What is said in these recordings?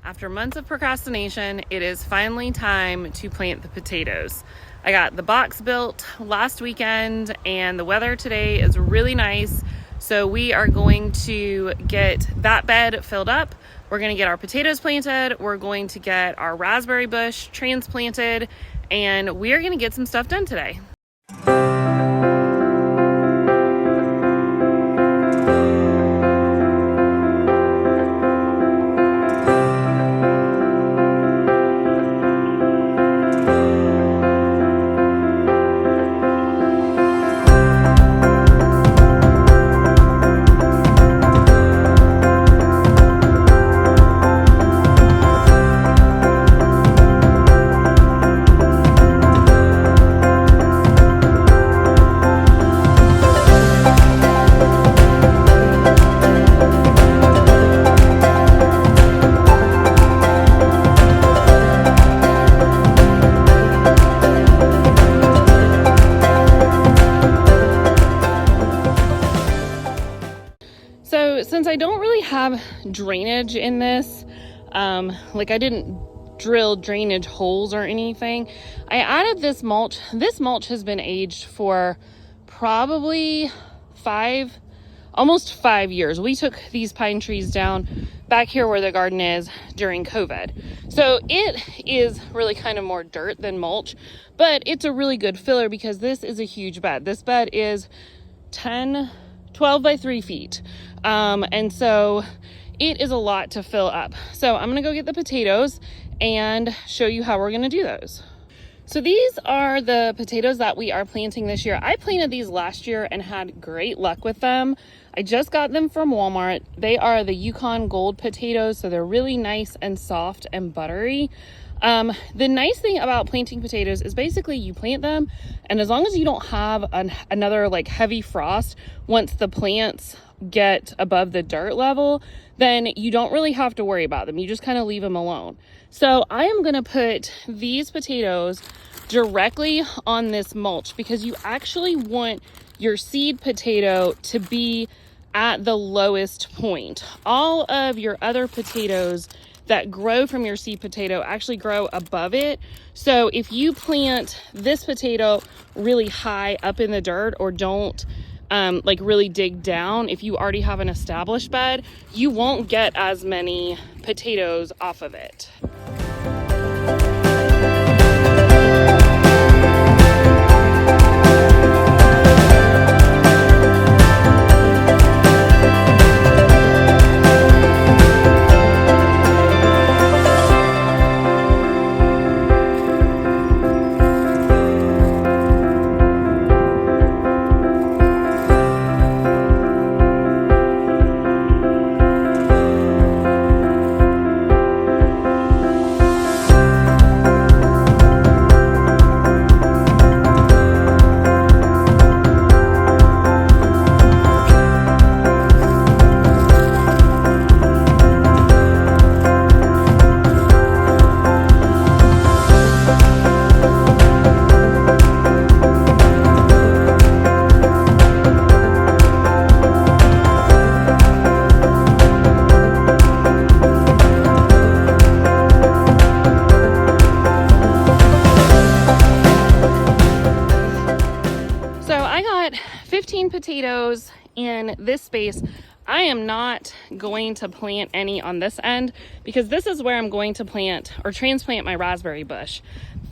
After months of procrastination, it is finally time to plant the potatoes. I got the box built last weekend and the weather today is really nice. So we are going to get that bed filled up. We're going to get our potatoes planted. We're going to get our raspberry bush transplanted, and we are going to get some stuff done today. So since I don't really have drainage in this, like I didn't drill drainage holes or anything, I added this mulch. This mulch has been aged for probably almost 5 years. We took these pine trees down back here where the garden is during COVID. So it is really kind of more dirt than mulch, but it's a really good filler because this is a huge bed. This bed is 12 by 3 feet. And so it is a lot to fill up. So I'm going to go get the potatoes and show you how we're going to do those. So these are the potatoes that we are planting this year. I planted these last year and had great luck with them. I just got them from Walmart. They are the Yukon Gold potatoes, so they're really nice and soft and buttery. The nice thing about planting potatoes is basically you plant them, and as long as you don't have another like heavy frost once the plants get above the dirt level, then you don't really have to worry about them. You just kind of leave them alone. So I am going to put these potatoes directly on this mulch because you actually want your seed potato to be at the lowest point. All of your other potatoes that grow from your seed potato actually grow above it. So if you plant this potato really high up in the dirt or don't like really dig down, if you already have an established bed, you won't get as many potatoes off of it. I got 15 potatoes in this space. I am not going to plant any on this end because this is where I'm going to plant or transplant my raspberry bush.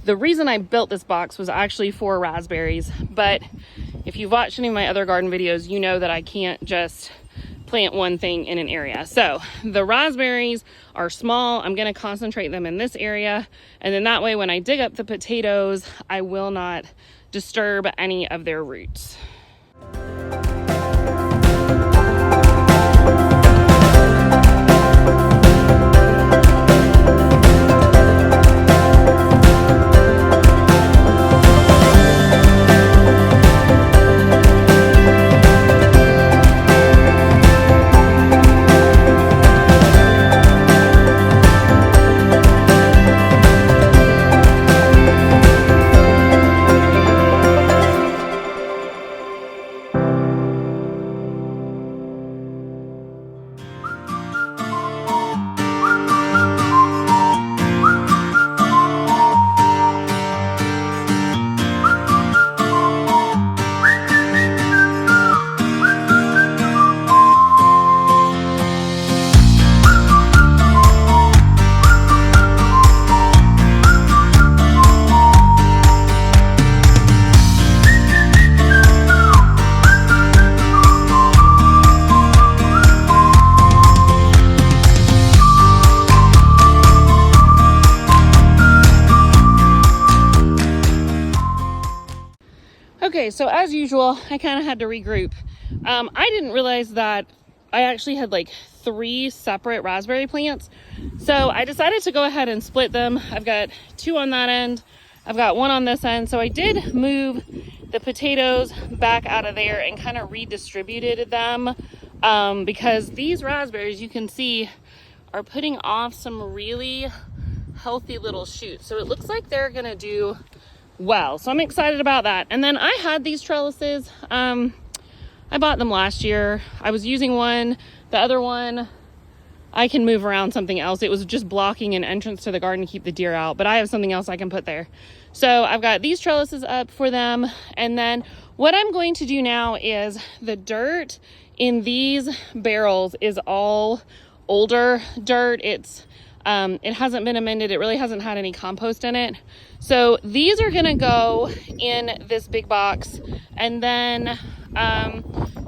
The reason I built this box was actually for raspberries, but if you've watched any of my other garden videos, you know that I can't just plant one thing in an area. So the raspberries are small. I'm going to concentrate them in this area, and then that way when I dig up the potatoes, I will not disturb any of their roots. Okay, so as usual, I kind of had to regroup. I didn't realize that I actually had like 3 separate raspberry plants. So I decided to go ahead and split them. I've got 2 on that end. I've got 1 on this end. So I did move the potatoes back out of there and kind of redistributed them because these raspberries, you can see, are putting off some really healthy little shoots. So it looks like they're gonna do well. So I'm excited about that. And then I had these trellises. I bought them last year. I was using one. The other one, I can move around something else. It was just blocking an entrance to the garden to keep the deer out, but I have something else I can put there. So I've got these trellises up for them. And then what I'm going to do now is the dirt in these barrels is all older dirt. It hasn't been amended. It really hasn't had any compost in it. So these are gonna go in this big box. And then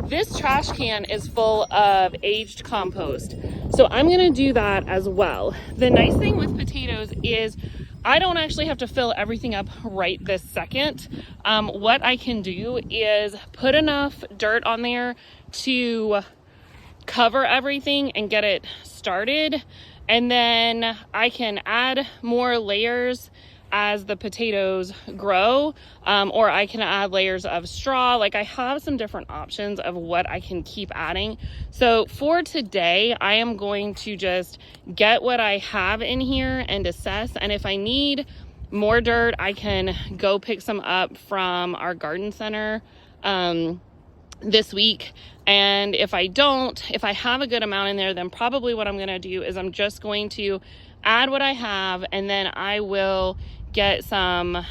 this trash can is full of aged compost. So I'm gonna do that as well. The nice thing with potatoes is I don't actually have to fill everything up right this second. What I can do is put enough dirt on there to cover everything and get it started. And then I can add more layers as the potatoes grow, or I can add layers of straw. Like I have some different options of what I can keep adding. So for today, I am going to just get what I have in here and assess. And if I need more dirt, I can go pick some up from our garden center this week. And if I have a good amount in there, then probably what I'm gonna do is I'm just going to add what I have, and then I will get some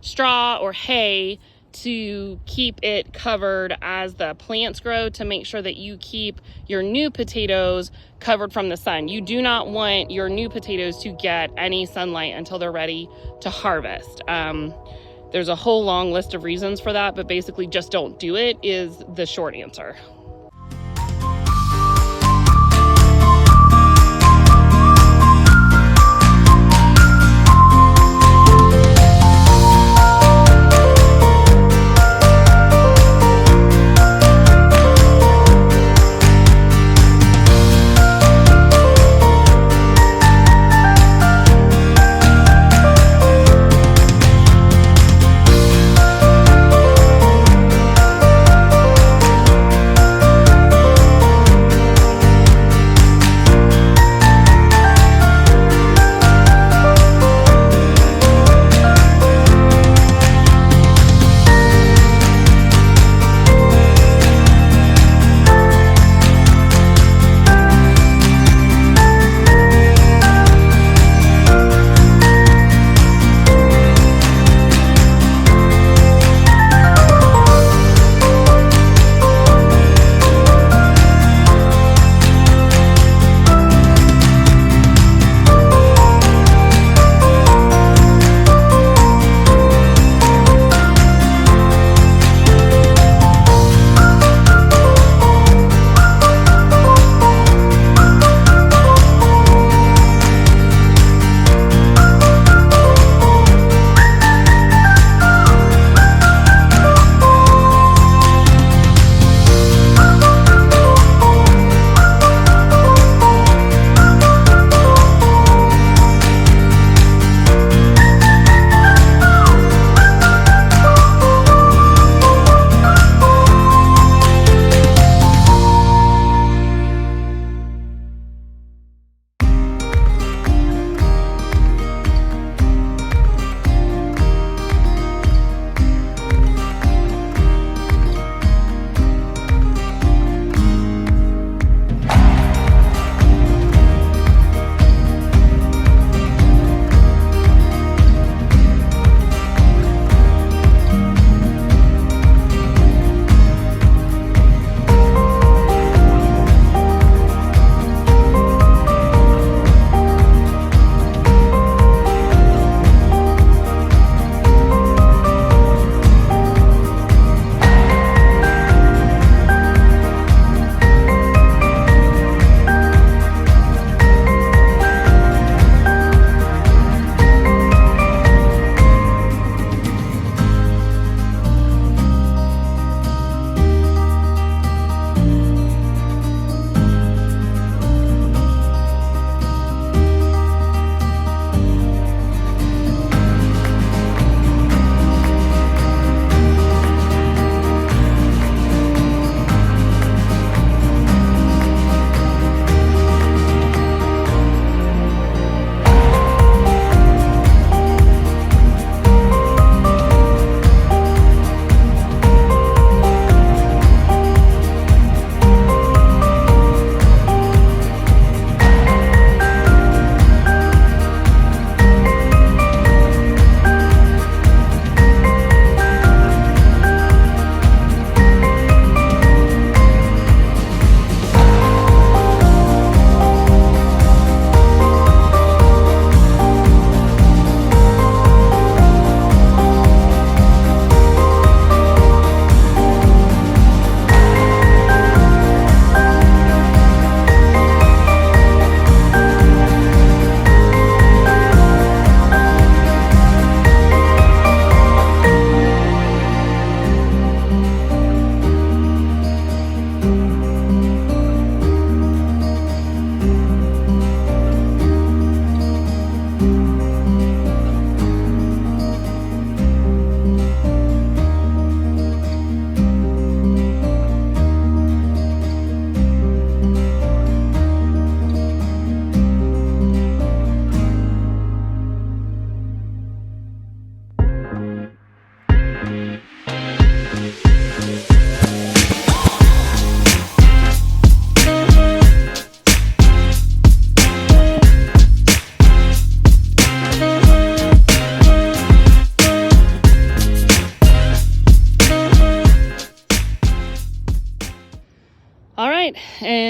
straw or hay to keep it covered as the plants grow, to make sure that you keep your new potatoes covered from the sun. You do not want your new potatoes to get any sunlight until they're ready to harvest. There's a whole long list of reasons for that, but basically just don't do it is the short answer.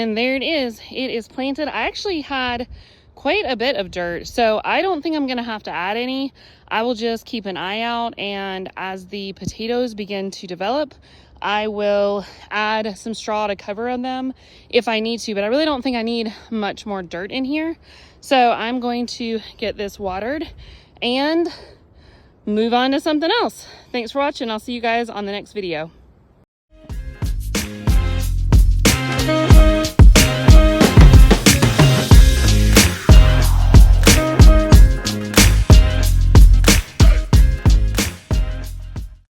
And there it is. It is planted. I actually had quite a bit of dirt, so I don't think I'm gonna have to add any. I will just keep an eye out, and as the potatoes begin to develop, I will add some straw to cover them if I need to, but I really don't think I need much more dirt in here. So I'm going to get this watered and move on to something else. Thanks for watching. I'll see you guys on the next video.